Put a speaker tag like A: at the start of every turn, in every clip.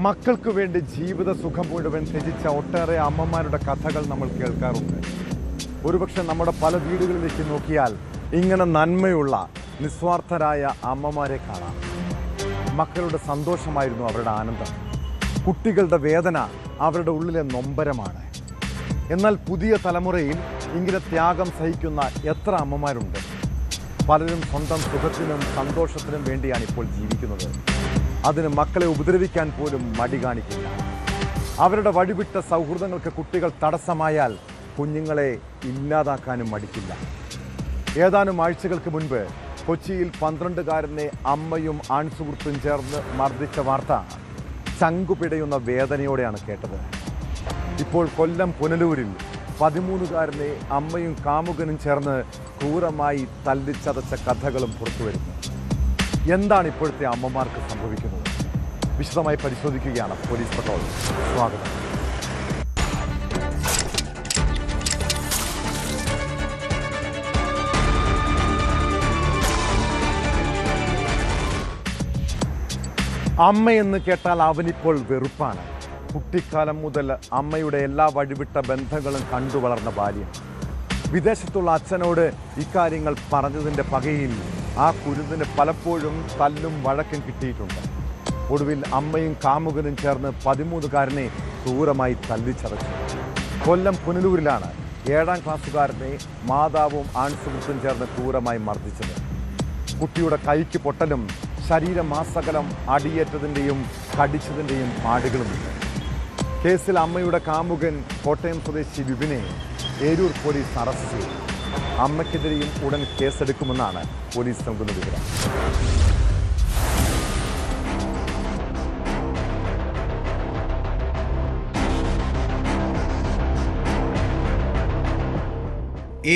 A: മക്കൾക്ക് വേണ്ടി ജീവിത സുഖം മുഴുവൻ ത്യജിച്ച ഒട്ടേറെ അമ്മമാരുടെ കഥകൾ നമ്മൾ കേൾക്കാറുണ്ട്. ഒരുപക്ഷെ നമ്മുടെ പല വീടുകളിലേക്ക് നോക്കിയാൽ ഇങ്ങനെ നന്മയുള്ള നിസ്വാർത്ഥരായ അമ്മമാരെ കാണാം. മക്കളുടെ സന്തോഷമായിരുന്നു അവരുടെ ആനന്ദം, കുട്ടികളുടെ വേദന അവരുടെ ഉള്ളിലെ നൊമ്പരമാണ്. എന്നാൽ പുതിയ തലമുറയിൽ ഇങ്ങനെ ത്യാഗം സഹിക്കുന്ന എത്ര അമ്മമാരുണ്ട്. പലരും സ്വന്തം സുഖത്തിനും സന്തോഷത്തിനും വേണ്ടിയാണ് ഇപ്പോൾ ജീവിക്കുന്നത്. അതിന് മക്കളെ ഉപദ്രവിക്കാൻ പോലും മടി കാണിക്കില്ല. അവരുടെ വഴിവിട്ട സൗഹൃദങ്ങൾക്ക് കുട്ടികൾ തടസ്സമായാൽ കുഞ്ഞുങ്ങളെ ഇല്ലാതാക്കാനും മടിക്കില്ല. ഏതാനും ആഴ്ചകൾക്ക് മുൻപ് കൊച്ചിയിൽ 12-കാരനെ അമ്മയും ആൺസുഹൃത്തും ചേർന്ന് മർദ്ദിച്ച വാർത്ത ചങ്കുപിടയുന്ന വേദനയോടെയാണ് കേട്ടത്. ഇപ്പോൾ കൊല്ലം പുനലൂരിൽ 13-കാരനെ അമ്മയും കാമുകനും ചേർന്ന് ക്രൂരമായി തല്ലിച്ചതച്ച കഥകളും പുറത്തുവരുന്നു. എന്താണ് ഇപ്പോഴത്തെ അമ്മമാർക്ക് സംഭവിക്കുന്നത്? വിശദമായി പരിശോധിക്കുകയാണ് പോലീസ് പട്രോൾ. സ്വാഗതം. അമ്മയെന്ന് കേട്ടാൽ അവനിപ്പോൾ വെറുപ്പാണ്. കുട്ടിക്കാലം മുതൽ അമ്മയുടെ എല്ലാ വഴിവിട്ട ബന്ധങ്ങളും കണ്ടു വളർന്ന ബാല്യം. വിദേശത്തുള്ള അച്ഛനോട് ഇക്കാര്യങ്ങൾ പറഞ്ഞതിൻ്റെ പകയിൽ ആ കുരുന്നിന് പലപ്പോഴും തല്ലും വഴക്കും കിട്ടിയിട്ടുണ്ട്. ഒടുവിൽ അമ്മയും കാമുകനും ചേർന്ന് 13-കാരനെ ക്രൂരമായി തല്ലിച്ചതച്ചു. കൊല്ലം പുനലൂരിലാണ് 7-ാം ക്ലാസ്സുകാരനെ മാതാവും ആൺസുഹൃത്തും ചേർന്ന് ക്രൂരമായി മർദ്ദിച്ചത്. കുട്ടിയുടെ കൈക്ക് പൊട്ടലും ശരീരമാസകലം അടിയേറ്റതിൻ്റെയും കടിച്ചതിൻ്റെയും പാടുകളുമുണ്ട്. കേസിൽ അമ്മയുടെ കാമുകൻ കോട്ടയം സ്വദേശി വിപിനെ ഏരൂർ പോലീസ് അറസ്റ്റ് ചെയ്തു. അമ്മയ്ക്കെതിരെയും ഉടൻ കേസെടുക്കുമെന്നാണ് പോലീസ് നൽകുന്ന വിവരം.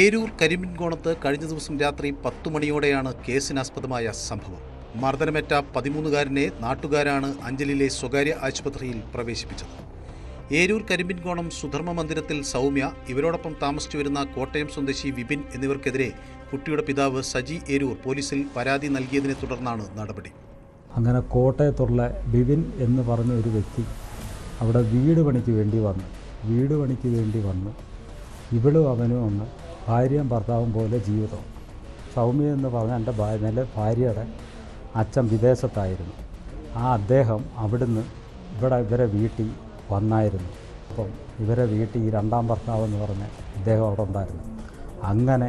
B: ഏരൂർ കരിമ്പിൻകോണത്ത് കഴിഞ്ഞ ദിവസം രാത്രി 10 മണിയോടെയാണ് കേസിനാസ്പദമായ സംഭവം. മർദ്ദനമേറ്റ 13-കാരനെ നാട്ടുകാരാണ് അഞ്ചലിലെ സ്വകാര്യ ആശുപത്രിയിൽ പ്രവേശിപ്പിച്ചത്. ഏരൂർ കരിമ്പിൻകോണം സുധർമ്മ മന്ദിരത്തിൽ സൗമ്യ, ഇവരോടൊപ്പം താമസിച്ചു വരുന്ന കോട്ടയം സ്വദേശി വിപിൻ എന്നിവർക്കെതിരെ കുട്ടിയുടെ പിതാവ് സജി ഏരൂർ പോലീസിൽ പരാതി നൽകിയതിനെ തുടർന്നാണ് നടപടി.
C: അങ്ങനെ കോട്ടയത്തുള്ള ബിപിൻ എന്ന് പറഞ്ഞ ഒരു വ്യക്തി അവിടെ വീട് പണിക്ക് വേണ്ടി വന്ന് ഇവളും അവനും ഒന്ന് ഭാര്യയും ഭർത്താവും പോലെ ജീവിതം. സൗമ്യ എന്ന് പറഞ്ഞ എൻ്റെ ഭാര്യയുടെ അച്ഛൻ വിദേശത്തായിരുന്നു. ആ അദ്ദേഹം അവിടുന്ന് ഇവരെ വീട്ടിൽ വന്നായിരുന്നു. അപ്പം ഇവരെ വീട്ടിൽ ഈ 2-ാം ഭർത്താവ് എന്ന് പറഞ്ഞ ഇദ്ദേഹം അവിടെ ഉണ്ടായിരുന്നു. അങ്ങനെ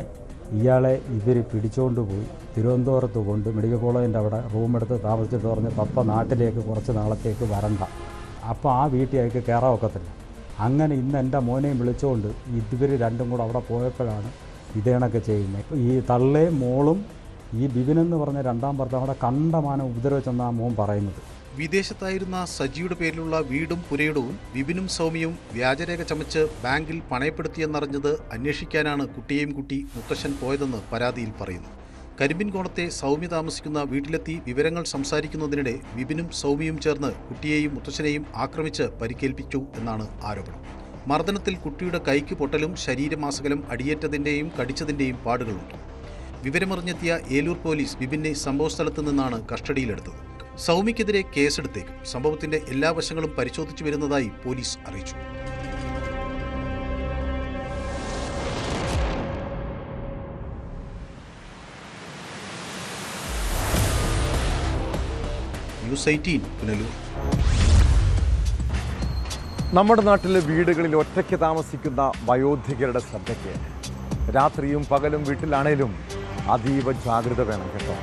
C: ഇയാളെ ഇവർ പിടിച്ചുകൊണ്ട് പോയി തിരുവനന്തപുരത്ത് കൊണ്ട് മെഡിക്കൽ കോളേജിൻ്റെ അവിടെ റൂമെടുത്ത് താമസിച്ചിട്ട് പറഞ്ഞ് പപ്പ നാട്ടിലേക്ക് കുറച്ച് നാളത്തേക്ക് വരണ്ട. അപ്പോൾ ആ വീട്ടിൽ അയക്ക് കയറാൻ ഒക്കത്തില്ല. അങ്ങനെ ഇന്ന് എൻ്റെ മോനെയും വിളിച്ചുകൊണ്ട് ഇവർ രണ്ടും കൂടെ അവിടെ പോയപ്പോഴാണ് ഇതേണൊക്കെ ചെയ്യുന്നത്. ഈ തള്ളയും മോളും ഈ ബിബിനെന്ന് പറഞ്ഞ 2-ാം ഭർത്താവിടെ കണ്ടമാനം ഉപദ്രവിച്ചെന്നാണ് മോൻ പറയുന്നത്.
B: വിദേശത്തായിരുന്ന സജിയുടെ പേരിലുള്ള വീടും പുരയിടവും വിപിനും സൗമ്യയും വ്യാജരേഖ ചമച്ച് ബാങ്കിൽ പണയപ്പെടുത്തിയെന്നറിഞ്ഞത് അന്വേഷിക്കാനാണ് കുട്ടിയെയും കൂട്ടി മുത്തശ്ശൻ പോയതെന്ന് പരാതിയിൽ പറയുന്നു. കരിമ്പിൻകോണത്തെ സൗമ്യ താമസിക്കുന്ന വീട്ടിലെത്തി വിവരങ്ങൾ സംസാരിക്കുന്നതിനിടെ വിപിനും സൗമ്യയും ചേർന്ന് കുട്ടിയെയും മുത്തശ്ശനെയും ആക്രമിച്ച് പരിക്കേൽപ്പിച്ചു എന്നാണ് ആരോപണം. മർദ്ദനത്തിൽ കുട്ടിയുടെ കൈക്ക് പൊട്ടലും ശരീരമാസകലം അടിയേറ്റതിൻ്റെയും കടിച്ചതിൻ്റെയും പാടുകളുണ്ട്. വിവരമറിഞ്ഞെത്തിയ ഏലൂർ പോലീസ് വിപിനെ സംഭവസ്ഥലത്ത് നിന്നാണ് കസ്റ്റഡിയിലെടുത്തത്. സൗമ്യക്കെതിരെ കേസെടുത്തേക്കും. സംഭവത്തിന്റെ എല്ലാ വശങ്ങളും പരിശോധിച്ചു വരുന്നതായി പോലീസ് അറിയിച്ചു. ന്യൂസ് 18 പുനലൂർ.
A: നമ്മുടെ നാട്ടിലെ വീടുകളിൽ ഒറ്റയ്ക്ക് താമസിക്കുന്ന വയോധികരുടെ ശ്രദ്ധയ്ക്ക് രാത്രിയും പകലും വീട്ടിലാണേലും അതീവ ജാഗ്രത വേണം കേട്ടോ.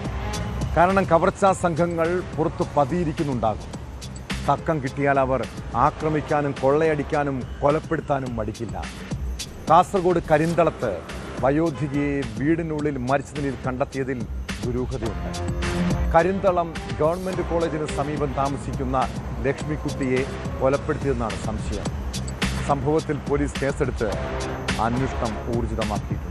A: കാരണം കവർച്ചാ സംഘങ്ങൾ പുറത്ത് പതിയിരിക്കുന്നുണ്ടാകും. തക്കം കിട്ടിയാൽ അവർ ആക്രമിക്കാനും കൊള്ളയടിക്കാനും കൊലപ്പെടുത്താനും മടിക്കില്ല. കാസർഗോഡ് കരിന്തളത്ത് വയോധികയെ വീടിനുള്ളിൽ മരിച്ച നിലയിൽ കണ്ടെത്തിയതിൽ ദുരൂഹതയുണ്ട്. കരിന്തളം ഗവൺമെൻറ് കോളേജിന് സമീപം താമസിക്കുന്ന ലക്ഷ്മിക്കുട്ടിയെ കൊലപ്പെടുത്തിയെന്നാണ് സംശയം. സംഭവത്തിൽ പോലീസ് കേസെടുത്ത് അന്വേഷണം ഊർജിതമാക്കിയിട്ടുണ്ട്.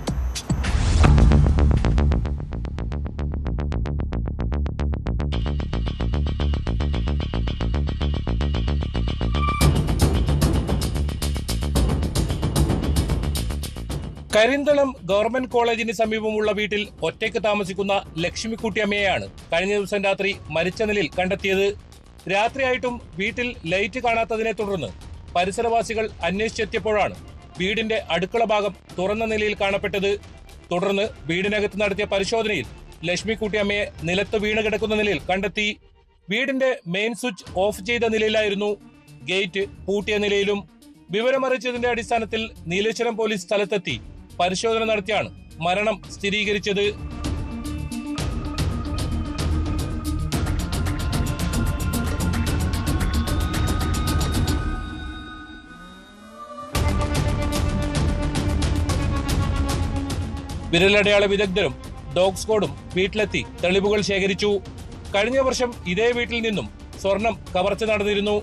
D: കരിന്തളം ഗവൺമെന്റ് കോളേജിന് സമീപമുള്ള വീട്ടിൽ ഒറ്റയ്ക്ക് താമസിക്കുന്ന ലക്ഷ്മിക്കുട്ടിയമ്മയെയാണ് കഴിഞ്ഞ ദിവസം രാത്രി മരിച്ച നിലയിൽ കണ്ടെത്തിയത്. രാത്രിയായിട്ടും വീട്ടിൽ ലൈറ്റ് കാണാത്തതിനെ തുടർന്ന് പരിസരവാസികൾ അന്വേഷിച്ചെത്തിയപ്പോഴാണ് വീടിന്റെ അടുക്കള ഭാഗം തുറന്ന നിലയിൽ കാണപ്പെട്ടത്. തുടർന്ന് വീടിനകത്ത് നടത്തിയ പരിശോധനയിൽ ലക്ഷ്മിക്കുട്ടിയമ്മയെ നിലത്ത് വീണ് കിടക്കുന്ന നിലയിൽ കണ്ടെത്തി. വീടിന്റെ മെയിൻ സ്വിച്ച് ഓഫ് ചെയ്ത നിലയിലായിരുന്നു, ഗേറ്റ് പൂട്ടിയ നിലയിലും. വിവരമറിയിച്ചതിന്റെ അടിസ്ഥാനത്തിൽ നീലേശ്വരം പോലീസ് സ്ഥലത്തെത്തി പരിശോധന നടത്തിയാണ് മരണം സ്ഥിരീകരിച്ചത്. വിരലടയാള വിദഗ്ധരും ഡോഗ് സ്ക്വാഡും വീട്ടിലെത്തി തെളിവുകൾ ശേഖരിച്ചു. കഴിഞ്ഞ വർഷം ഇതേ വീട്ടിൽ നിന്നും സ്വർണം കവർച്ച നടന്നിരുന്നു.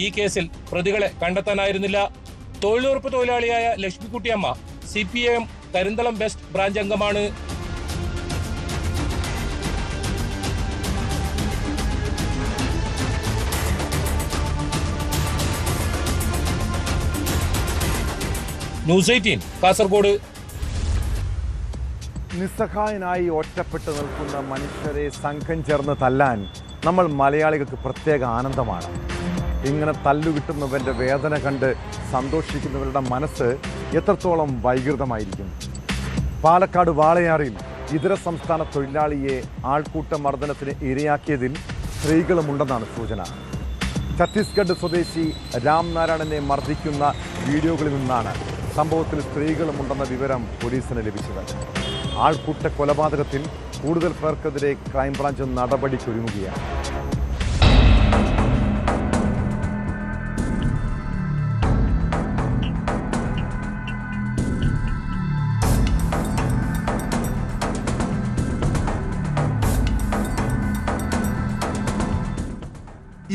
D: ഈ കേസിൽ പ്രതികളെ കണ്ടെത്താനായിരുന്നില്ല. തൊഴിലുറപ്പ് തൊഴിലാളിയായ Lakshmikuttiyamma CPIM Karinthalam west branch അംഗമാണ്. ന്യൂസ് 18 കാസർഗോഡ്.
A: നിസ്സഹായനായി ഒറ്റപ്പെട്ടു നിൽക്കുന്ന മനുഷ്യരെ സംഘം ചേർന്ന് തല്ലാൻ നമ്മൾ മലയാളികൾക്ക് പ്രത്യേക ആനന്ദമാണ്. ഇങ്ങനെ തല്ലുകിട്ടുന്നവൻ്റെ വേദന കണ്ട് സന്തോഷിക്കുന്നവരുടെ മനസ്സ് എത്രത്തോളം വൈകൃതമായിരിക്കും. പാലക്കാട് വാളയാറിൽ ഇതര സംസ്ഥാന തൊഴിലാളിയെ ആൾക്കൂട്ട മർദ്ദനത്തിന് ഇരയാക്കിയതിൽ സ്ത്രീകളുമുണ്ടെന്നാണ് സൂചന. ഛത്തീസ്ഗഡ് സ്വദേശി രാംനാരായണനെ മർദ്ദിക്കുന്ന വീഡിയോകളിൽ നിന്നാണ് സംഭവത്തിൽ സ്ത്രീകളുമുണ്ടെന്ന വിവരം പോലീസിന് ലഭിച്ചത്. ആൾക്കൂട്ട കൊലപാതകത്തിൽ കൂടുതൽ പേർക്കെതിരെ ക്രൈംബ്രാഞ്ച് നടപടിക്കൊരുങ്ങുകയാണ്.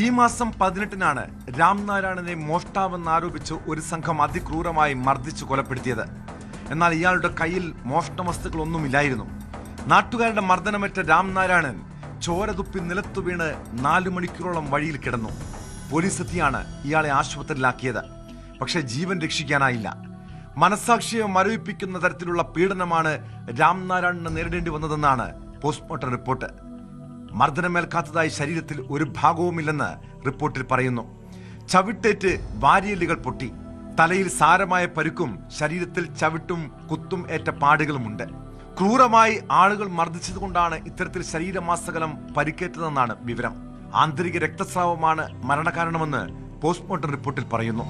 A: ഈ മാസം 18-നാണ് രാംനാരായണനെ മോഷ്ടാവെന്നാരോപിച്ച് ഒരു സംഘം അതിക്രൂരമായി മർദ്ദിച്ച് കൊലപ്പെടുത്തിയത്. എന്നാൽ ഇയാളുടെ കയ്യിൽ മോഷണ വസ്തുക്കളൊന്നുമില്ലായിരുന്നു. നാട്ടുകാരുടെ മർദ്ദനമേറ്റ രാംനാരായണൻ ചോരതുപ്പി നിലത്തു വീണ് 4 മണിക്കൂറോളം വഴിയിൽ കിടന്നു. പോലീസ് എത്തിയാണ് ഇയാളെ ആശുപത്രിയിലാക്കിയത്. പക്ഷേ ജീവൻ രക്ഷിക്കാനായില്ല. മനസ്സാക്ഷിയെ മരവിപ്പിക്കുന്ന തരത്തിലുള്ള പീഡനമാണ് രാംനാരായണന് നേരിടേണ്ടി വന്നതെന്നാണ് പോസ്റ്റ്മോർട്ടം റിപ്പോർട്ട്. മർദ്ദനമേൽക്കാത്തതായി ശരീരത്തിൽ ഒരു ഭാഗവുമില്ലെന്ന് റിപ്പോർട്ടിൽ പറയുന്നു. ചവിട്ടേറ്റ് വാരിയെല്ലുകൾ പൊട്ടി, തലയിൽ സാരമായ പരുക്കും ശരീരത്തിൽ ചവിട്ടും കുത്തും ഏറ്റ പാടുകളുമുണ്ട്. ക്രൂരമായി ആളുകൾ മർദ്ദിച്ചതുകൊണ്ടാണ് ഇത്തരത്തിൽ ശരീരമാസകലം പരിക്കേറ്റതെന്നാണ് വിവരം. ആന്തരിക രക്തസ്രാവമാണ് മരണകാരണമെന്ന് പോസ്റ്റ്മോർട്ടം റിപ്പോർട്ടിൽ പറയുന്നു.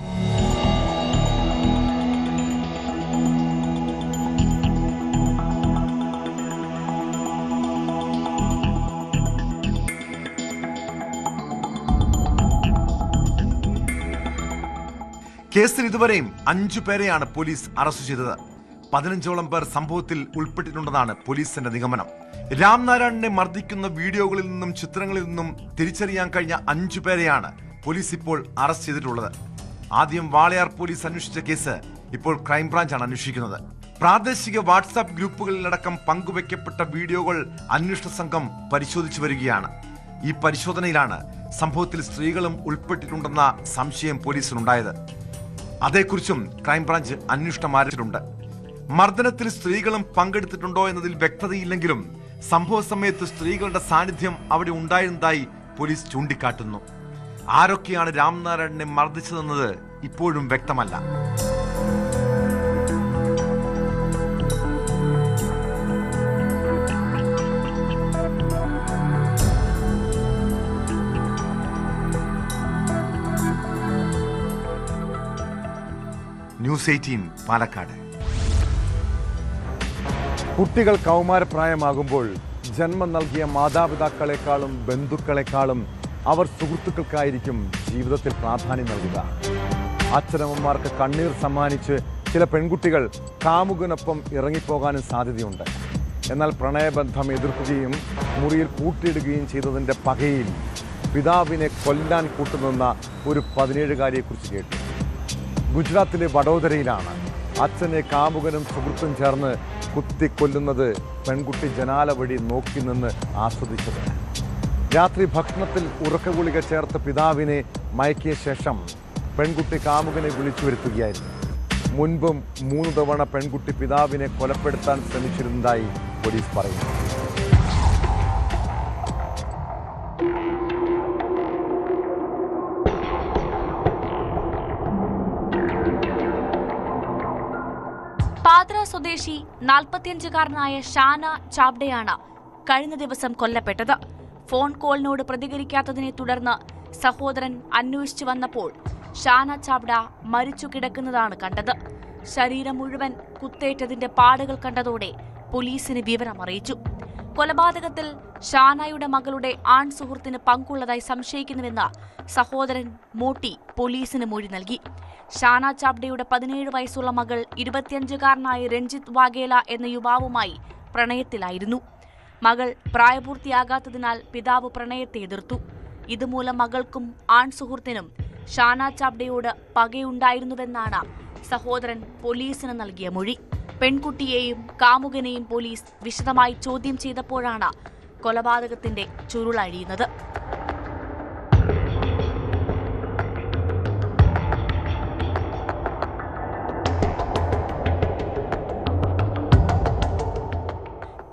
A: കേസിൽ ഇതുവരെയും 5 പേരെയാണ് പോലീസ് അറസ്റ്റ് ചെയ്തത്. 15ഓളം പേർ സംഭവത്തിൽ ഉൾപ്പെട്ടിട്ടുണ്ടെന്നാണ് പോലീസിന്റെ നിഗമനം. രാംനാരായണനെ മർദ്ദിക്കുന്ന വീഡിയോകളിൽ നിന്നും ചിത്രങ്ങളിൽ നിന്നും തിരിച്ചറിയാൻ കഴിഞ്ഞ 5 പേരെയാണ് പോലീസ് ഇപ്പോൾ അറസ്റ്റ് ചെയ്തിട്ടുള്ളത്. ആദ്യം വാളയാർ പോലീസ് അന്വേഷിച്ച കേസ് ഇപ്പോൾ ക്രൈംബ്രാഞ്ചാണ് അന്വേഷിക്കുന്നത്. പ്രാദേശിക വാട്സാപ്പ് ഗ്രൂപ്പുകളിലടക്കം പങ്കുവയ്ക്കപ്പെട്ട വീഡിയോകൾ അന്വേഷണ സംഘം പരിശോധിച്ചു വരികയാണ്. ഈ പരിശോധനയിലാണ് സംഭവത്തിൽ സ്ത്രീകളും ഉൾപ്പെട്ടിട്ടുണ്ടെന്ന സംശയം പോലീസിനുണ്ടായത്. അതേക്കുറിച്ചും ക്രൈംബ്രാഞ്ച് അന്വേഷണം ആരംഭിച്ചിട്ടുണ്ട്. മർദ്ദനത്തിൽ സ്ത്രീകളും പങ്കെടുത്തിട്ടുണ്ടോ എന്നതിൽ വ്യക്തതയില്ലെങ്കിലും സംഭവ സമയത്ത് സ്ത്രീകളുടെ സാന്നിധ്യം അവിടെ ഉണ്ടായിരുന്നതായി പോലീസ് ചൂണ്ടിക്കാട്ടുന്നു. ആരൊക്കെയാണ് രാംനാരായണനെ മർദ്ദിച്ചതെന്നത് ഇപ്പോഴും വ്യക്തമല്ല. ന്യൂസ് 18 പാലക്കാട്. കുട്ടികൾ കൗമാരപ്രായമാകുമ്പോൾ ജന്മം നൽകിയ മാതാപിതാക്കളെക്കാളും ബന്ധുക്കളെക്കാളും അവർ സുഹൃത്തുക്കൾക്കായിരിക്കും ജീവിതത്തിൽ പ്രാധാന്യം നൽകുക. അച്ഛനമ്മമാർക്ക് കണ്ണീർ സമ്മാനിച്ച് ചില പെൺകുട്ടികൾ കാമുകനൊപ്പം ഇറങ്ങിപ്പോകാനും സാധ്യതയുണ്ട്. എന്നാൽ പ്രണയബന്ധം എതിർക്കുകയും മുറിയിൽ പൂട്ടിയിടുകയും ചെയ്തതിൻ്റെ പകയിൽ പിതാവിനെ കൊല്ലാൻ കൂട്ടുനിന്ന ഒരു 17-കാരിയെക്കുറിച്ച് കേട്ടു. ഗുജറാത്തിലെ വഡോദരയിലാണ് അച്ഛനെ കാമുകനും സുഹൃത്തും ചേർന്ന് കുത്തിക്കൊല്ലുന്നത് പെൺകുട്ടി ജനാല വഴി നോക്കി നിന്ന് ആസ്വദിച്ചത്. രാത്രി ഭക്ഷണത്തിൽ ഉറക്കഗുളിക ചേർത്ത് പിതാവിനെ മയക്കിയ ശേഷം പെൺകുട്ടി കാമുകനെ വിളിച്ചു വരുത്തുകയായിരുന്നു. മുൻപും 3 തവണ പെൺകുട്ടി പിതാവിനെ കൊലപ്പെടുത്താൻ ശ്രമിച്ചിരുന്നതായി പോലീസ് പറയുന്നു.
E: സ്വദേശി 45-കാരനായ ഷാന ചാബ്ഡയാണ് കഴിഞ്ഞ ദിവസം കൊല്ലപ്പെട്ടത്. ഫോൺ കോളിനോട് പ്രതികരിക്കാത്തതിനെ തുടർന്ന് സഹോദരൻ അന്വേഷിച്ചു വന്നപ്പോൾ ഷാന ചാബ്ഡ മരിച്ചു കിടക്കുന്നതാണ് കണ്ടത്. ശരീരം മുഴുവൻ കുത്തേറ്റതിന്റെ പാടുകൾ കണ്ടതോടെ പോലീസിന് വിവരം അറിയിച്ചു. കൊലപാതകത്തിൽ ഷാനയുടെ മകളുടെ ആൺ സുഹൃത്തിന് പങ്കുള്ളതായി സംശയിക്കുന്നുവെന്ന് സഹോദരൻ മോട്ടി പോലീസിന് മൊഴി നൽകി. ഷാന ചാബ്ഡയുടെ 17 വയസ്സുള്ള മകൾ 25-കാരനായ രഞ്ജിത്ത് വാഗേല എന്ന യുവാവുമായി പ്രണയത്തിലായിരുന്നു. മകൾ പ്രായപൂർത്തിയാകാത്തതിനാൽ പിതാവ് പ്രണയത്തെ എതിർത്തു. ഇതുമൂലം മകൾക്കും ആൺ സുഹൃത്തിനും ഷാന ചാബ്ഡയോട് പകയുണ്ടായിരുന്നുവെന്നാണ് സഹോദരൻ പോലീസിന് നൽകിയ മൊഴി. പെൺകുട്ടിയെയും കാമുകനെയും പോലീസ് വിശദമായി ചോദ്യം ചെയ്തപ്പോഴാണ് കൊലപാതകത്തിന്റെ ചുരുളഴിയുന്നത്.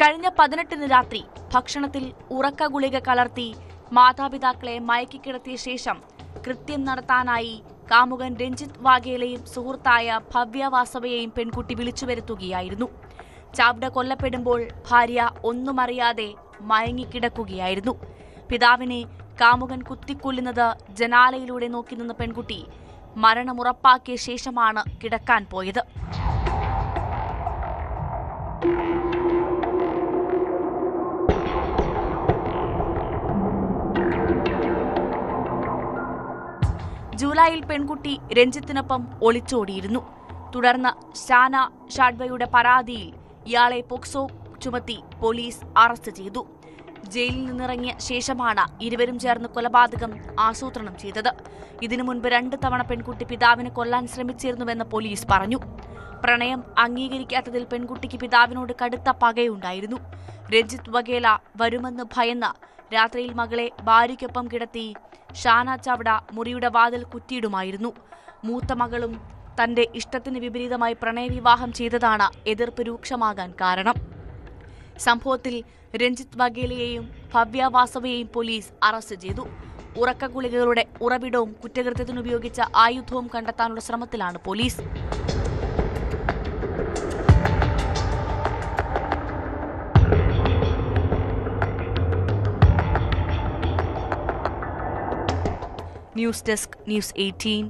E: കഴിഞ്ഞ 18-ന് രാത്രി ഭക്ഷണത്തിൽ ഉറക്ക ഗുളിക കലർത്തി മാതാപിതാക്കളെ മയക്കിക്കിടത്തിയ ശേഷം കൃത്യം നടത്താനായി കാമുകൻ രഞ്ജിത്ത് വാഗേലയും സുഹൃത്തായ ഭവ്യ വാസവയെയും പെൺകുട്ടി വിളിച്ചു വരുത്തുകയായിരുന്നു. ചാബ്ഡ കൊല്ലപ്പെടുമ്പോൾ ഭാര്യ ഒന്നും അറിയാതെ മയങ്ങിക്കിടക്കുകയായിരുന്നു. പിതാവിനെ കാമുകൻ കുത്തിക്കൊല്ലുന്നത് ജനാലയിലൂടെ നോക്കി നിന്ന പെൺകുട്ടി മരണമുറപ്പാക്കിയ ശേഷമാണ് കിടക്കാൻ പോയത്. ജൂലൈയിൽ പെൺകുട്ടി രഞ്ജിത്തിനൊപ്പം ഒളിച്ചോടിയിരുന്നു. തുടർന്ന് ഷാന ഷാഡ്വയുടെ പരാതിയിൽ ഇയാളെ പോക്സോ ചുമത്തി പോലീസ് അറസ്റ്റ് ചെയ്തു. ജയിലിൽ നിന്നിറങ്ങിയ ശേഷമാണ് ഇരുവരും ചേർന്ന് കൊലപാതകം ആസൂത്രണം ചെയ്തത്. ഇതിനു മുൻപ് 2 തവണ പെൺകുട്ടി പിതാവിനെ കൊല്ലാൻ ശ്രമിച്ചിരുന്നുവെന്ന് പോലീസ് പറഞ്ഞു. പ്രണയം അംഗീകരിക്കാത്തതിൽ പെൺകുട്ടിക്ക് പിതാവിനോട് കടുത്ത പകയുണ്ടായിരുന്നു. രഞ്ജിത്ത് വഗേല വരുമെന്ന് ഭയന്ന് രാത്രിയിൽ മകളെ ഭാര്യയ്ക്കൊപ്പം കിടത്തി ഷാന ചാബ്ഡ മുറിയുടെ വാതിൽ കുറ്റിയിടുമായിരുന്നു. മൂത്ത മകളും തന്റെ ഇഷ്ടത്തിന് വിപരീതമായി പ്രണയവിവാഹം ചെയ്തതാണ് എതിർപ്പ് രൂക്ഷമാകാൻ കാരണം. സംഭവത്തിൽ രഞ്ജിത്ത് വഗേലയെയും ഭവ്യ വാസവയെയും പോലീസ് അറസ്റ്റ് ചെയ്തു. ഉറക്ക ഗുളികകളുടെ ഉറവിടവും കുറ്റകൃത്യത്തിനുപയോഗിച്ച ആയുധവും കണ്ടെത്താനുള്ള ശ്രമത്തിലാണ് പോലീസ്. News desk, news 18.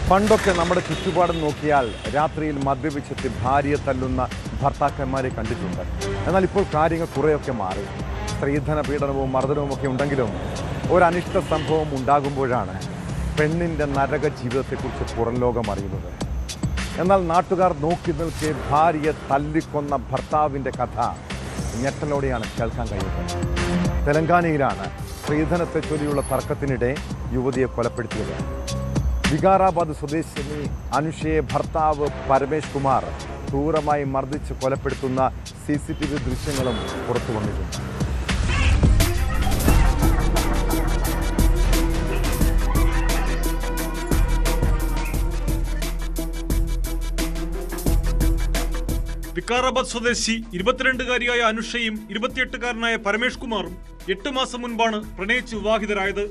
A: പണ്ടൊക്കെ നമ്മുടെ ചുറ്റുപാടും നോക്കിയാൽ രാത്രിയിൽ മദ്യപിച്ചെത്തി ഭാര്യയെ തല്ലുന്ന ഭർത്താക്കന്മാരെ കണ്ടിട്ടുണ്ട്. എന്നാൽ ഇപ്പോൾ കാര്യങ്ങൾ കുറേയൊക്കെ മാറി. സ്ത്രീധന പീഡനവും മർദ്ദനവും ഒക്കെ ഉണ്ടെങ്കിലും ഒരനിഷ്ട സംഭവം ഉണ്ടാകുമ്പോഴാണ് പെണ്ണിൻ്റെ നരക ജീവിതത്തെക്കുറിച്ച് പുറം ലോകം അറിയുന്നത്. എന്നാൽ നാട്ടുകാർ നോക്കി നിൽക്കെ ഭാര്യയെ തല്ലിക്കൊന്ന ഭർത്താവിൻ്റെ കഥ ഞെട്ടലോടെയാണ് കേൾക്കാൻ കഴിയുന്നത്. തെലങ്കാനയിലാണ് സ്ത്രീധനത്തെ ചൊല്ലിയുള്ള തർക്കത്തിനിടെ യുവതിയെ കൊലപ്പെടുത്തിയത്. വികാരാബാദ് സ്വദേശിനി അനുഷയെ ഭർത്താവ് പരമേഷ് കുമാർ ക്രൂരമായി മർദ്ദിച്ച് കൊലപ്പെടുത്തുന്ന CCTV ദൃശ്യങ്ങളും പുറത്തു വന്നിട്ടുണ്ട്.
F: വികാരാബാദ് സ്വദേശി 22-കാരിയായ അനുഷയും 28-കാരനായ പരമേഷ് കുമാറും 8 മാസം മുൻപാണ് പ്രണയിച്ച് വിവാഹിതരായത്.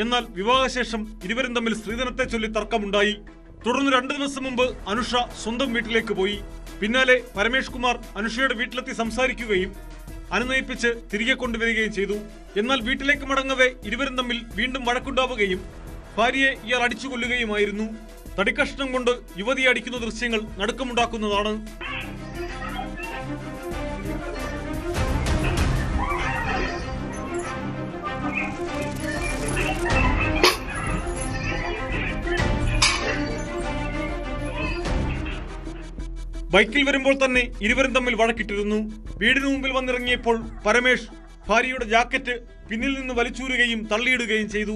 F: എന്നാൽ വിവാഹശേഷം ഇരുവരും തമ്മിൽ സ്ത്രീധനത്തെ ചൊല്ലി തർക്കമുണ്ടായി. തുടർന്ന് 2 ദിവസം മുമ്പ് അനുഷ സ്വന്തം വീട്ടിലേക്ക് പോയി. പിന്നാലെ പരമേഷ് കുമാർ അനുഷയുടെ വീട്ടിലെത്തി സംസാരിക്കുകയും അനുനയിപ്പിച്ച് തിരികെ കൊണ്ടുവരികയും ചെയ്തു. എന്നാൽ വീട്ടിലേക്ക് മടങ്ങവേ ഇരുവരും തമ്മിൽ വീണ്ടും വഴക്കുണ്ടാവുകയും ഭാര്യയെ ഇയാൾ അടിച്ചു കൊല്ലുകയുമായിരുന്നു. തടിക്കഷ്ണം കൊണ്ട് യുവതിയെ അടിക്കുന്ന ദൃശ്യങ്ങൾ നടുക്കമുണ്ടാക്കുന്നതാണ്. ബൈക്കിൽ വരുമ്പോൾ തന്നെ ഇരുവരും തമ്മിൽ വഴക്കിട്ടിരുന്നു. വീടിന് മുമ്പിൽ വന്നിറങ്ങിയപ്പോൾ പരമേഷ് ഭാര്യയുടെ ജാക്കറ്റ് പിന്നിൽ നിന്ന് വലിച്ചൂരുകയും തള്ളിയിടുകയും ചെയ്തു.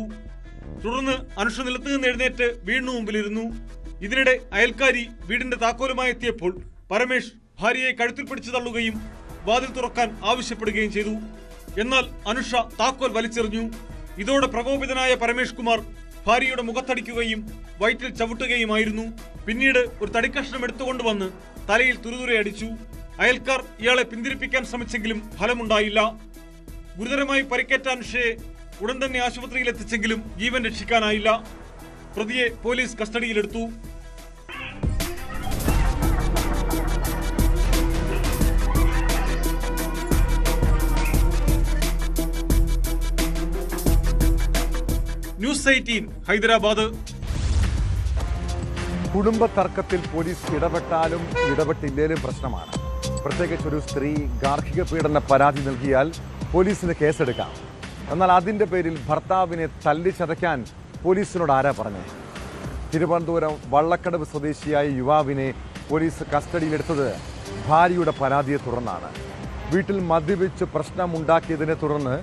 F: തുടർന്ന് അനുഷ നിലത്ത് നിന്ന് എഴുന്നേറ്റ് വീടിന് മുമ്പിലിരുന്നു. ഇതിനിടെ അയൽക്കാരി വീടിന്റെ താക്കോലുമായി എത്തിയപ്പോൾ പരമേഷ് ഭാര്യയെ കഴുത്തിൽ പിടിച്ചു തള്ളുകയും വാതിൽ തുറക്കാൻ ആവശ്യപ്പെടുകയും ചെയ്തു. എന്നാൽ അനുഷ താക്കോൽ വലിച്ചെറിഞ്ഞു. ഇതോടെ പ്രകോപിതനായ പരമേഷ് കുമാർ ഭാര്യയുടെ മുഖത്തടിക്കുകയും വയറ്റിൽ ചവിട്ടുകയുമായിരുന്നു. പിന്നീട് ഒരു തടിക്കഷ്ണം എടുത്തുകൊണ്ടുവന്ന് തലയിൽ തുരുതുരെ അടിച്ചു. അയൽക്കാർ ഇയാളെ പിന്തിരിപ്പിക്കാൻ ശ്രമിച്ചെങ്കിലും ഫലമുണ്ടായില്ല. ഗുരുതരമായി പരിക്കേറ്റ അനുഷയെ ഉടൻ തന്നെ ആശുപത്രിയിൽ എത്തിച്ചെങ്കിലും ജീവൻ രക്ഷിക്കാനായില്ല. പ്രതിയെ പോലീസ് കസ്റ്റഡിയിലെടുത്തു. ന്യൂസ് 18 ഹൈദരാബാദ്.
A: കുടുംബ തർക്കത്തിൽ പോലീസ് ഇടപെട്ടാലും ഇടപെട്ടില്ലേലും പ്രശ്നമാണ്. പ്രത്യേകിച്ച് ഒരു സ്ത്രീ ഗാർഹിക പീഡന പരാതി നൽകിയാൽ പോലീസിന് കേസെടുക്കാം. എന്നാൽ അതിൻ്റെ പേരിൽ ഭർത്താവിനെ തല്ലിച്ചതയ്ക്കാൻ പോലീസിനോട് ആരാ പറഞ്ഞത്? തിരുവനന്തപുരം വള്ളക്കടവ് സ്വദേശിയായ യുവാവിനെ പോലീസ് കസ്റ്റഡിയിലെടുത്തത് ഭാര്യയുടെ പരാതിയെ തുടർന്നാണ്. വീട്ടിൽ മദ്യപിച്ച് പ്രശ്നമുണ്ടാക്കിയതിനെ തുടർന്ന്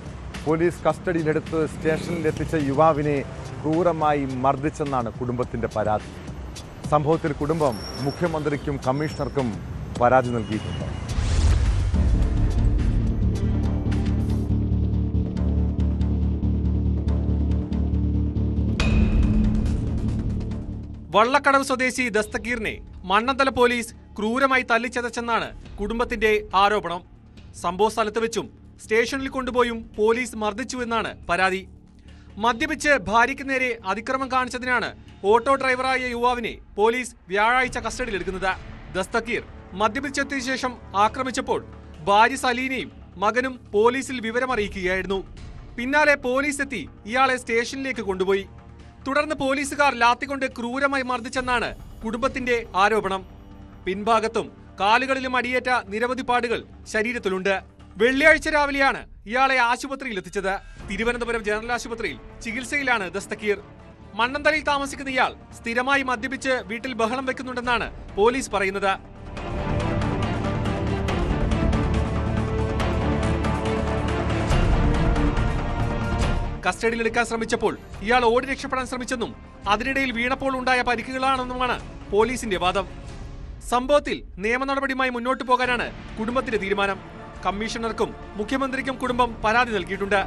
A: പോലീസ് കസ്റ്റഡിയിലെടുത്ത് സ്റ്റേഷനിലെത്തിച്ച യുവാവിനെ ക്രൂരമായി മർദ്ദിച്ചെന്നാണ് കുടുംബത്തിൻ്റെ പരാതി. സംഭവത്തിൽ കുടുംബം മുഖ്യമന്ത്രിക്കും കമ്മീഷണർക്കും പരാതി നൽകിയിട്ടുണ്ട്.
G: വള്ളക്കടവ് സ്വദേശി ദസ്തഗീറിനെ മണ്ണന്തല പോലീസ് ക്രൂരമായി തല്ലിച്ചതച്ചെന്നാണ് കുടുംബത്തിന്റെ ആരോപണം. സംഭവ സ്ഥലത്ത് വെച്ചും സ്റ്റേഷനിൽ കൊണ്ടുപോയും പോലീസ് മർദ്ദിച്ചുവെന്നാണ് പരാതി. മദ്യപിച്ച് ഭാര്യയ്ക്ക് നേരെ അതിക്രമം കാണിച്ചതിനാണ് ഓട്ടോ ഡ്രൈവറായ യുവാവിനെ പോലീസ് വ്യാഴാഴ്ച കസ്റ്റഡിയിലെടുക്കുന്നത്. ദസ്തഗീർ മദ്യപിച്ചെത്തിയ ശേഷം ആക്രമിച്ചപ്പോൾ ഭാര്യ സലീനയും മകനും പോലീസിൽ വിവരമറിയിക്കുകയായിരുന്നു. പിന്നാലെ പോലീസ് എത്തി ഇയാളെ സ്റ്റേഷനിലേക്ക് കൊണ്ടുപോയി. തുടർന്ന് പോലീസുകാർ ലാത്തിക്കൊണ്ട് ക്രൂരമായി മർദ്ദിച്ചെന്നാണ് കുടുംബത്തിന്റെ ആരോപണം. പിൻഭാഗത്തും കാലുകളിലും അടിയേറ്റ നിരവധി പാടുകൾ ശരീരത്തിലുണ്ട്. വെള്ളിയാഴ്ച രാവിലെയാണ് ഇയാളെ ആശുപത്രിയിൽ എത്തിച്ചത്. തിരുവനന്തപുരം ജനറൽ ആശുപത്രിയിൽ ചികിത്സയിലാണ് ദസ്തഗീർ. മണ്ണന്തലയിൽ താമസിക്കുന്ന ഇയാൾ സ്ഥിരമായി മദ്യപിച്ച് വീട്ടിൽ ബഹളം വെക്കുന്നുണ്ടെന്നാണ് പോലീസ് പറയുന്നത്. കസ്റ്റഡിയിലെടുക്കാൻ ശ്രമിച്ചപ്പോൾ ഇയാൾ ഓടി രക്ഷപ്പെടാൻ ശ്രമിച്ചെന്നും അതിനിടയിൽ വീണപ്പോൾ ഉണ്ടായ പരിക്കുകളാണെന്നുമാണ് പോലീസിന്റെ വാദം. സംഭവത്തിൽ നിയമ നടപടിയുമായി മുന്നോട്ടു പോകാനാണ് കുടുംബത്തിന്റെ തീരുമാനം. കമ്മീഷണർക്കും മുഖ്യമന്ത്രിക്കും കുടുംബം പരാതി നൽകിയിട്ടുണ്ട്.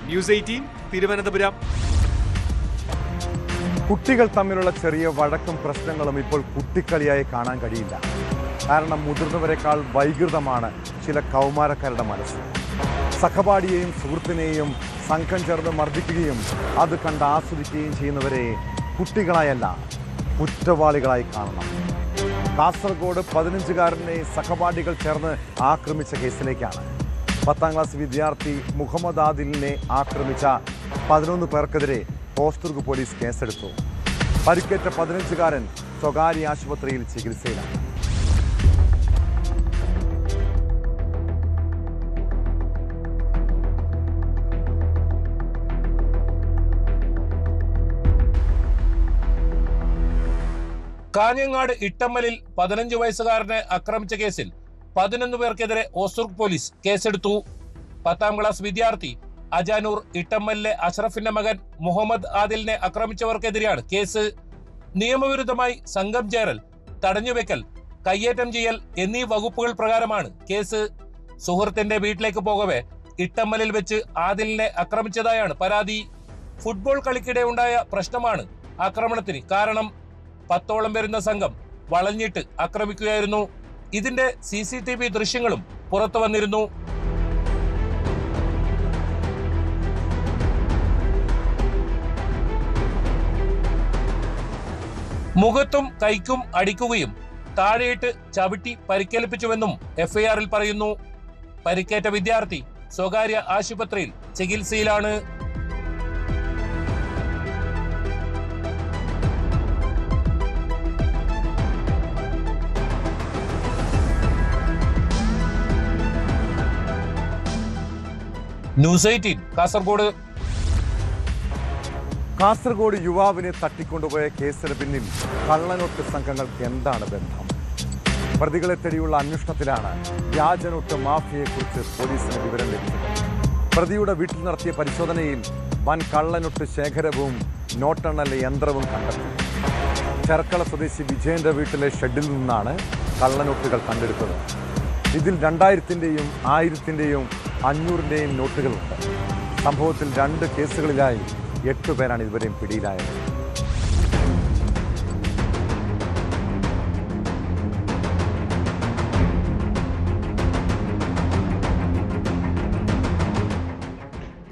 G: ന്യൂസ് 18 തിരുവനന്തപുരം.
A: കുട്ടികൾ തമ്മിലുള്ള ചെറിയ വഴക്കും പ്രശ്നങ്ങളും ഇപ്പോൾ കുട്ടിക്കളിയായി കാണാൻ കഴിയില്ല. കാരണം മുതിർന്നവരെക്കാൾ വൈകൃതമാണ് ചില കൗമാരക്കാരുടെ മനസ്സ്. സഹപാഠിയെയും സുഹൃത്തിനെയും സംഘം ചേർന്ന് മർദ്ദിക്കുകയും അത് കണ്ട് ആസ്വദിക്കുകയും ചെയ്യുന്നവരെ കുട്ടികളായല്ല കുറ്റവാളികളായി കാണണം. കാസർഗോഡ് 15-കാരനെ സഹപാഠികൾ ചേർന്ന് ആക്രമിച്ച കേസിലേക്കാണ്. 10ാം ക്ലാസ് വിദ്യാർത്ഥി മുഹമ്മദ് ആദിലിനെ ആക്രമിച്ച 11 പേർക്കെതിരെ ഹോസ്ദുർഗ് പോലീസ് കേസെടുത്തു. പരിക്കേറ്റ 15-കാരൻ സ്വകാര്യ ആശുപത്രിയിൽ ചികിത്സയിലാണ്.
D: കാഞ്ഞങ്ങാട് ഇട്ടമ്മലിൽ 15 വയസ്സുകാരനെ ആക്രമിച്ച കേസിൽ 11 പേർക്കെതിരെ ഹോസ്ദുർഗ് പോലീസ് കേസെടുത്തു. 10ാം ക്ലാസ് വിദ്യാർത്ഥി അജാനൂർ ഇട്ടമ്മലിലെ അഷ്റഫിന്റെ മകൻ മുഹമ്മദ് ആദിലിനെ ആക്രമിച്ചവർക്കെതിരെയാണ് കേസ്. നിയമവിരുദ്ധമായി സംഘം ചേരൽ, തടഞ്ഞുവെക്കൽ, കയ്യേറ്റം ചെയ്യൽ എന്നീ വകുപ്പുകൾ പ്രകാരമാണ് കേസ്. സുഹൃത്തിന്റെ വീട്ടിലേക്ക് പോകവെ ഇട്ടമ്മലിൽ വെച്ച് ആദിലിനെ ആക്രമിച്ചതായാണ് പരാതി. ഫുട്ബോൾ കളിക്കിടെ ഉണ്ടായ പ്രശ്നമാണ് ആക്രമണത്തിന് കാരണം. 10ഓളം വരുന്ന സംഘം വളഞ്ഞിട്ട് ആക്രമിക്കുകയായിരുന്നു. ഇതിന്റെ CCTV ദൃശ്യങ്ങളും പുറത്തു വന്നിരുന്നു. മുഖത്തും കൈക്കും അടിക്കുകയും താഴെയിട്ട് ചവിട്ടി പരിക്കേൽപ്പിച്ചുവെന്നും FIR-ൽ പറയുന്നു. പരിക്കേറ്റ വിദ്യാർത്ഥി സ്വകാര്യ ആശുപത്രിയിൽ ചികിത്സയിലാണ്. ന്യൂസ് 18 കാസർഗോഡ്.
A: കാസർഗോഡ് യുവാവിനെ തട്ടിക്കൊണ്ടുപോയ കേസിന് പിന്നിൽ കള്ളനോട്ട് സംഘങ്ങൾക്ക് എന്താണ് ബന്ധം? പ്രതികളെ തേടിയുള്ള അന്വേഷണത്തിലാണ് വ്യാജനോട്ട് മാഫിയയെക്കുറിച്ച് പോലീസിന് വിവരം ലഭിച്ചത്. പ്രതിയുടെ വീട്ടിൽ നടത്തിയ പരിശോധനയിൽ വൻ കള്ളനോട്ട് ശേഖരവും നോട്ടെണ്ണൽ യന്ത്രവും കണ്ടെത്തി. ചെർക്കള സ്വദേശി വിജയന്റെ വീട്ടിലെ ഷെഡിൽ നിന്നാണ് കള്ളനോട്ടുകൾ കണ്ടെടുത്തത്. ഇതിൽ 2000-ന്റെയും 1000-ന്റെയും 500-ന്റെയും നോട്ടുകളുണ്ട്. സംഭവത്തിൽ 2 കേസുകളിലായി 8 പേരാണ് ഇതുവരെയും പിടിയിലായത്.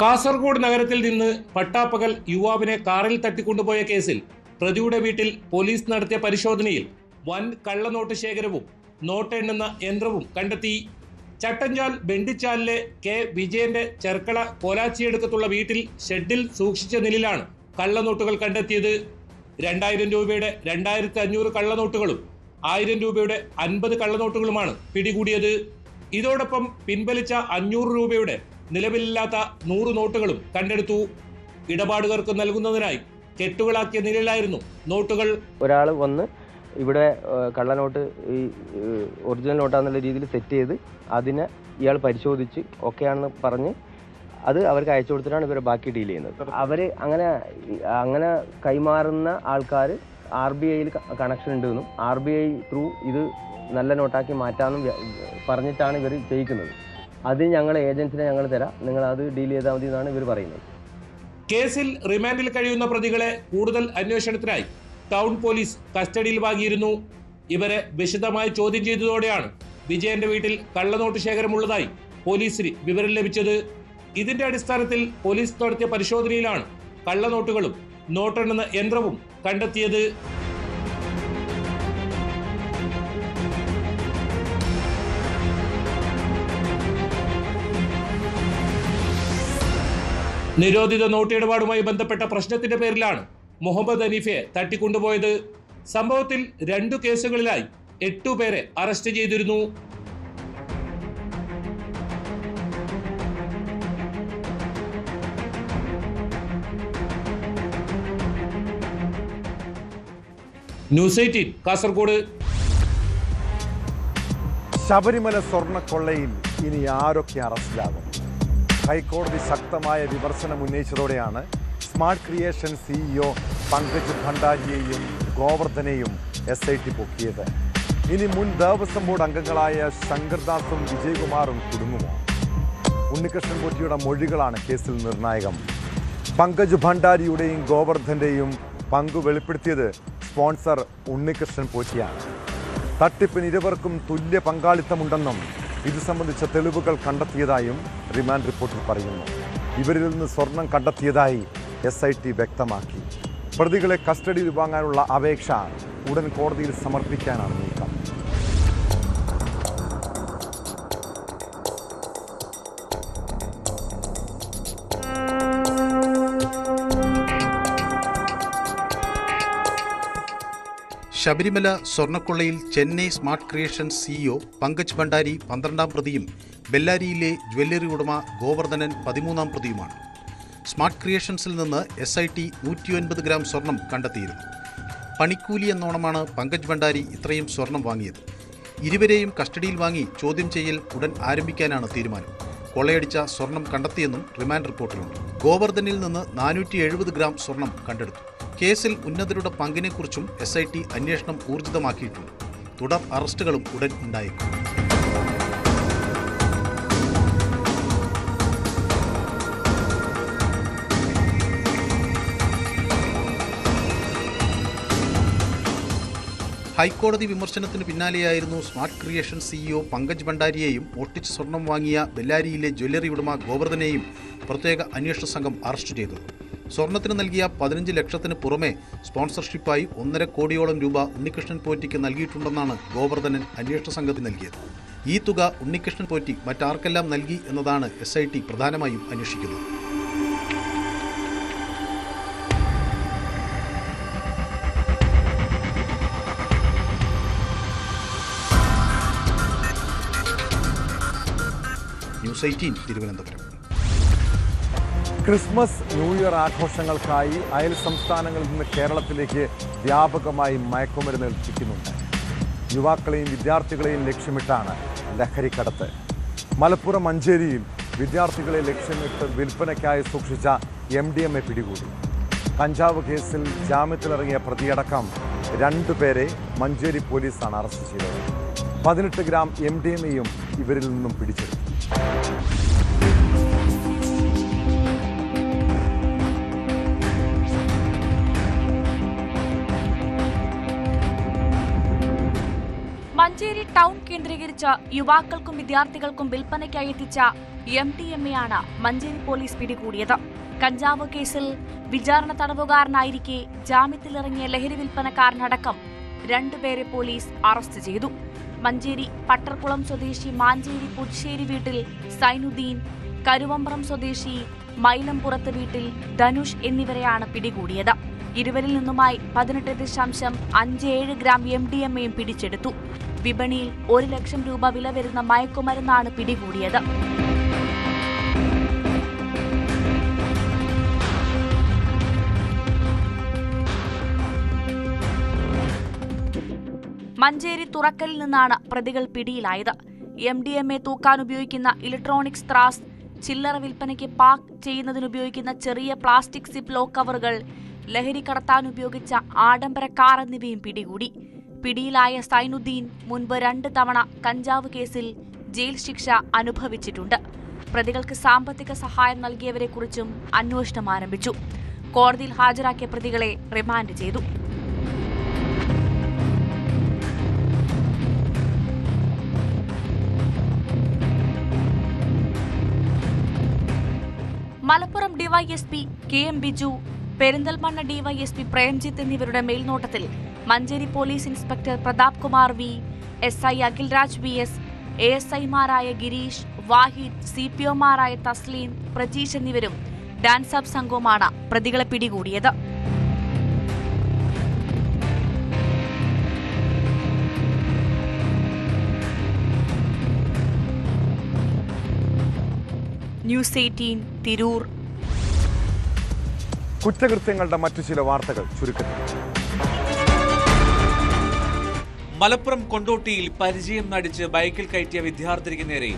D: കാസർഗോഡ് നഗരത്തിൽ നിന്ന് പട്ടാപ്പകൽ യുവാവിനെ കാറിൽ തട്ടിക്കൊണ്ടുപോയ കേസിൽ പ്രതിയുടെ വീട്ടിൽ പോലീസ് നടത്തിയ പരിശോധനയിൽ വൻ കള്ളനോട്ട് ശേഖരവും നോട്ടെണ്ണുന്ന യന്ത്രവും കണ്ടെത്തി. ചട്ടഞ്ചാൽ ബെണ്ടിച്ചാലിലെ കെ വിജയന്റെ ചെർക്കള കോലാച്ചിയടുക്കത്തുള്ള വീട്ടിൽ ഷെഡിൽ സൂക്ഷിച്ച നിലയിലാണ് കള്ളനോട്ടുകൾ കണ്ടെത്തിയത്. 2000 രൂപയുടെ 2500 കള്ളനോട്ടുകളും 1000 രൂപയുടെ 50 കള്ളനോട്ടുകളുമാണ് പിടികൂടിയത്. ഇതോടൊപ്പം പിൻവലിച്ച 500 രൂപയുടെ നിലവിലില്ലാത്ത 100 നോട്ടുകളും കണ്ടെടുത്തു. ഇടപാടുകാർക്ക് നൽകുന്നതിനായി കെട്ടുകളാക്കിയ നിലയിലായിരുന്നു നോട്ടുകൾ.
H: ഒരാൾ വന്ന് ഇവിടെ കള്ളനോട്ട് ഈ ഒറിജിനൽ നോട്ടാന്നുള്ള രീതിയിൽ സെറ്റ് ചെയ്ത് അതിനെ ഇയാൾ പരിശോധിച്ച് ഓക്കെയാണെന്ന് പറഞ്ഞ് അത് അവർക്ക് അയച്ചു കൊടുത്തിട്ടാണ് ഇവരെ ബാക്കി ഡീൽ ചെയ്യുന്നത്. അവർ അങ്ങനെ കൈമാറുന്ന ആൾക്കാർ RBIയിൽ കണക്ഷൻ ഉണ്ടെന്നും RBI ത്രൂ ഇത് നല്ല നോട്ടാക്കി മാറ്റാമെന്നും പറഞ്ഞിട്ടാണ് ഇവർ ചെയ്യിക്കുന്നത്. അത് ഞങ്ങൾ ഏജൻസിനെ ഞങ്ങൾ തരാം, നിങ്ങൾ അത് ഡീൽ ചെയ്താൽ മതി എന്നാണ് ഇവർ പറയുന്നത്.
D: കേസിൽ റിമാൻഡിൽ കഴിയുന്ന പ്രതികളെ കൂടുതൽ അന്വേഷണത്തിനായി ടൗൺ പോലീസ് കസ്റ്റഡിയിൽ വാങ്ങിയിരുന്നു. ഇവരെ വിശദമായി ചോദ്യം ചെയ്തതോടെയാണ് വിജയന്റെ വീട്ടിൽ കള്ളനോട്ട് ശേഖരമുള്ളതായി പോലീസിന് വിവരം ലഭിച്ചത്. ഇതിന്റെ അടിസ്ഥാനത്തിൽ പോലീസ് നടത്തിയ പരിശോധനയിലാണ് കള്ളനോട്ടുകളും നോട്ടെണ്ണുന്ന യന്ത്രവും കണ്ടെത്തിയത്. നിരോധിത നോട്ട് ഇടപാടുമായി ബന്ധപ്പെട്ട പ്രശ്നത്തിന്റെ പേരിലാണ് മുഹമ്മദ് ഹനീഫയെ തട്ടിക്കൊണ്ടുപോയത്. സംഭവത്തിൽ 2 കേസുകളിലായി 8 പേരെ അറസ്റ്റ് ചെയ്തിരുന്നു. ന്യൂസ് 18 കാസർഗോഡ്.
A: ശബരിമല സ്വർണ്ണക്കൊള്ളയിൽ ഇനി ആരൊക്കെ അറസ്റ്റിലാകും? ഹൈക്കോടതി ശക്തമായ വിമർശനം ഉന്നയിച്ചതോടെയാണ് സ്മാർട്ട് ക്രിയേഷൻ CEO പങ്കജ് ഭണ്ഡാരിയെയും ഗോവർദ്ധനെയും SIT പൊക്കിയത്. ഇനി മുൻ ദേവസ്വം ബോർഡ് അംഗങ്ങളായ ശങ്കർദാസും വിജയകുമാറും കുടുങ്ങുമോ? ഉണ്ണികൃഷ്ണൻ പോറ്റിയുടെ മൊഴികളാണ് കേസിൽ നിർണായകം. പങ്കജ് ഭണ്ഡാരിയുടെയും ഗോവർദ്ധന്റെയും പങ്ക് വെളിപ്പെടുത്തിയത് സ്പോൺസർ ഉണ്ണികൃഷ്ണൻ പോറ്റിയാണ്. തട്ടിപ്പിന് ഇരുവർക്കും തുല്യ പങ്കാളിത്തമുണ്ടെന്നും ഇത് സംബന്ധിച്ച തെളിവുകൾ കണ്ടെത്തിയതായും റിമാൻഡ് റിപ്പോർട്ടിൽ പറയുന്നു. ഇവരിൽ നിന്ന് സ്വർണം കണ്ടെത്തിയതായി SIT വ്യക്തമാക്കി. പ്രതികളെ കസ്റ്റഡിയിൽ വാങ്ങാനുള്ള അപേക്ഷ ഉടൻ കോടതിയിൽ സമർപ്പിക്കാനാണ് നീക്കം.
B: ശബരിമല സ്വർണ്ണക്കൊള്ളയിൽ Chennai smart creation CEO Pankaj Bhandari 12ാം പ്രതിയും ബെല്ലാരിയിലെ ജ്വല്ലറി ഉടമ ഗോവർദ്ധനൻ 13ാം പ്രതിയുമാണ്. സ്മാർട്ട് ക്രിയേഷൻസിൽ നിന്ന് SIT 109 ഗ്രാം സ്വർണം കണ്ടെത്തിയിരുന്നു. പണിക്കൂലി എന്നോണമാണ് പങ്കജ് ഭണ്ഡാരി ഇത്രയും സ്വർണം വാങ്ങിയത്. ഇരുവരെയും കസ്റ്റഡിയിൽ വാങ്ങി ചോദ്യം ചെയ്യൽ ഉടൻ ആരംഭിക്കാനാണ് തീരുമാനം. കൊള്ളയടിച്ച സ്വർണം കണ്ടെത്തിയെന്നും റിമാൻഡ് റിപ്പോർട്ടിലുണ്ട്. ഗോവർദ്ധനിൽ നിന്ന് 470 ഗ്രാം സ്വർണം കണ്ടെടുത്തു. കേസിൽ ഉന്നതരുടെ പങ്കിനെക്കുറിച്ചും SIT അന്വേഷണം ഊർജിതമാക്കിയിട്ടുണ്ട്. തുടർ അറസ്റ്റുകളും ഉടൻ ഉണ്ടായേക്കും. ഹൈക്കോടതി വിമർശനത്തിന് പിന്നാലെയായിരുന്നു സ്മാർട്ട് ക്രിയേഷൻ CEO പങ്കജ് ഭണ്ഡാരിയെയും മോഷ്ടിച്ച് സ്വർണം വാങ്ങിയ ബെല്ലാരിയിലെ ജ്വല്ലറി ഉടമ ഗോവർദ്ധനെയും പ്രത്യേക അന്വേഷണ സംഘം അറസ്റ്റ് ചെയ്തത്. സ്വർണത്തിന് നൽകിയ 15 ലക്ഷത്തിന് പുറമെ സ്പോൺസർഷിപ്പായി 1.5 കോടിയോളം രൂപ ഉണ്ണികൃഷ്ണൻ പോറ്റിക്ക് നൽകിയിട്ടുണ്ടെന്നാണ് ഗോവർദ്ധനൻ അന്വേഷണ സംഘത്തിന് നൽകിയത്. ഈ തുക ഉണ്ണികൃഷ്ണൻ പോറ്റി മറ്റാർക്കെല്ലാം നൽകി എന്നതാണ് SIT പ്രധാനമായും അന്വേഷിക്കുന്നത്. News 18 Thiruvananthapuram.
A: Christmas new year ആഘോഷങ്ങൾക്കായി അയൽ സംസ്ഥാനങ്ങളിൽ നിന്ന് കേരളത്തിലേക്ക് വ്യാപകമായി മയക്കുമരുന്ന് എത്തിക്കുന്നുണ്ട്. യുവാക്കളെയും വിദ്യാർത്ഥികളെയും ലക്ഷ്യമിട്ടാണ് ലഹരിക്കടത്ത്. മലപ്പുറം മഞ്ചേരിയിൽ വിദ്യാർത്ഥികളെ ലക്ഷ്യമിട്ട് വിൽപ്പനയ്ക്കായി സൂക്ഷിച്ച MDMA പിടികൂടി. കഞ്ചാവ് കേസിൽ ജാമ്യത്തിലിറങ്ങിയ പ്രതിയടക്കം 2 പേരെ മഞ്ചേരി പോലീസാണ് അറസ്റ്റ് ചെയ്തത്. 18 ഗ്രാം MDMAയും ഇവരിൽ നിന്നും പിടിച്ചെടുത്തു.
E: മഞ്ചേരി ടൗൺ കേന്ദ്രീകരിച്ച് യുവാക്കൾക്കും വിദ്യാർത്ഥികൾക്കും വിൽപ്പനയ്ക്കായി എത്തിച്ച MDMA-യാണ് മഞ്ചേരി പോലീസ് പിടികൂടിയത്. കഞ്ചാവ് കേസിൽ വിചാരണ തടവുകാരനായിരിക്കെ ജാമ്യത്തിലിറങ്ങിയ ലഹരി വിൽപ്പനക്കാരനടക്കം 2 പേരെ പോലീസ് അറസ്റ്റ് ചെയ്തു. മഞ്ചേരി പട്ടർകുളം സ്വദേശി മാഞ്ചേരി പുതുശ്ശേരി വീട്ടിൽ സൈനുദ്ദീൻ, കരുവമ്പ്രം സ്വദേശി മൈലംപുറത്ത് വീട്ടിൽ ധനുഷ് എന്നിവരെയാണ് പിടികൂടിയത്. ഇരുവരിൽ നിന്നുമായി 18.57 ഗ്രാം MDMAയും പിടിച്ചെടുത്തു. വിപണിയിൽ 1 ലക്ഷം രൂപ വില വരുന്ന മയക്കുമരുന്നാണ് പിടികൂടിയത്. മഞ്ചേരി തുറക്കലിൽ നിന്നാണ് പ്രതികൾ പിടിയിലായത്. MDMA തൂക്കാൻ ഉപയോഗിക്കുന്ന ഇലക്ട്രോണിക്സ് ത്രാസ്, ചില്ലറ വിൽപ്പനയ്ക്ക് പാക്ക് ചെയ്യുന്നതിനുപയോഗിക്കുന്ന ചെറിയ പ്ലാസ്റ്റിക് സിപ്പ് ലോക്ക് കവറുകൾ, ലഹരി കടത്താൻ ഉപയോഗിച്ച ആഡംബര കാർ എന്നിവയും പിടികൂടി. പിടിയിലായ സൈനുദ്ദീൻ മുൻപ് 2 തവണ കഞ്ചാവ് കേസിൽ ജയിൽ ശിക്ഷ അനുഭവിച്ചിട്ടുണ്ട്. പ്രതികൾക്ക് സാമ്പത്തിക സഹായം നൽകിയവരെക്കുറിച്ചും അന്വേഷണം ആരംഭിച്ചു. കോടതിയിൽ ഹാജരാക്കിയ പ്രതികളെ റിമാൻഡ് ചെയ്തു. Malappuram DYSP KM Biju, Perinthalmanna DYSP Premjith എന്നിവരുടെ മേൽനോട്ടത്തിൽ Manjeri police inspector Prathap Kumar V, SI Akhilraj VS, ASIമാരായ ഗിരീഷ്, വാഹിദ്, CPOമാരായ തസ്ലീം, പ്രജീഷ് എന്നിവരും ഡാൻസ് അപ്പ് സംഘവുമാണ് പ്രതികളെ പിടികൂടിയത്. ന്യൂസ് 18 തിരൂർ.
A: കുറ്റകൃത്യങ്ങളുടെ മറ്റു ചില വാർത്തകൾ ചുരുക്കത്തിൽ.
I: മലപ്പുറം കൊണ്ടോട്ടിയിൽ പരിചയം നടിച്ച് ബൈക്കിൽ കയറ്റിയ വിദ്യാർത്ഥിനിക്ക് നേരെ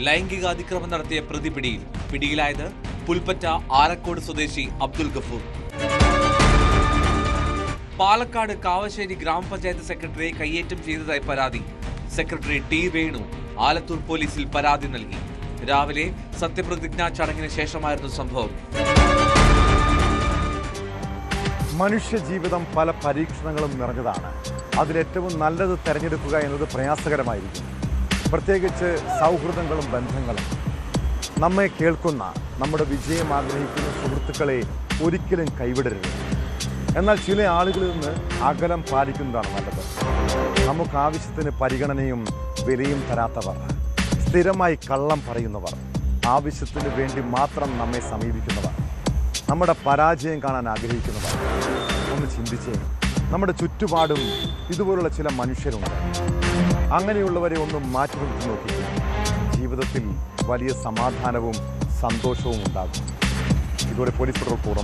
I: ലൈംഗികാതിക്രമം നടത്തിയ പ്രതി പിടിയിൽ. പിടിയിലായത് പുൽപ്പറ്റ ആലക്കോട് സ്വദേശി അബ്ദുൽ ഗഫൂർ. പാലക്കാട് കാവശ്ശേരി ഗ്രാമപഞ്ചായത്ത് സെക്രട്ടറിയെ കയ്യേറ്റം ചെയ്തതായി പരാതി. സെക്രട്ടറി T വേണു ആലത്തൂർ പോലീസിൽ പരാതി നൽകി. രാവിലെ സത്യപ്രതിജ്ഞാ ചടങ്ങിന് ശേഷമായിരുന്നു സംഭവം.
A: മനുഷ്യജീവിതം പല പരീക്ഷണങ്ങളും നിറഞ്ഞതാണ്. അതിലേറ്റവും നല്ലത് തിരഞ്ഞെടുക്കുക എന്നത് പ്രയാസകരമായിരിക്കും. പ്രത്യേകിച്ച് സൗഹൃദങ്ങളും ബന്ധങ്ങളും. നമ്മെ കേൾക്കുന്ന, നമ്മുടെ വിജയം ആഗ്രഹിക്കുന്ന സുഹൃത്തുക്കളെ ഒരിക്കലും കൈവിടരുത്. എന്നാൽ ചില ആളുകളിൽ നിന്ന് അകലം പാലിക്കുന്നതാണ് നല്ലത്. നമുക്ക് ആവശ്യത്തിന് പരിഗണനയും വിലയും തരാത്തവർ, സ്ഥിരമായി കള്ളം പറയുന്നവർ, ആവശ്യത്തിന് വേണ്ടി മാത്രം നമ്മെ സമീപിക്കുന്നവർ, നമ്മുടെ പരാജയം കാണാൻ ആഗ്രഹിക്കുന്നവർ. ഒന്ന് ചിന്തിച്ചേ, നമ്മുടെ ചുറ്റുപാടും ഇതുപോലുള്ള ചില മനുഷ്യരുണ്ട്. അങ്ങനെയുള്ളവരെ ഒന്ന് മാറ്റി നിർത്തി നോക്കി. ജീവിതത്തിൽ വലിയ സമാധാനവും സന്തോഷവും ഉണ്ടാകും. ഇതോടെ പോലീസ് റിപ്പോർട്ട്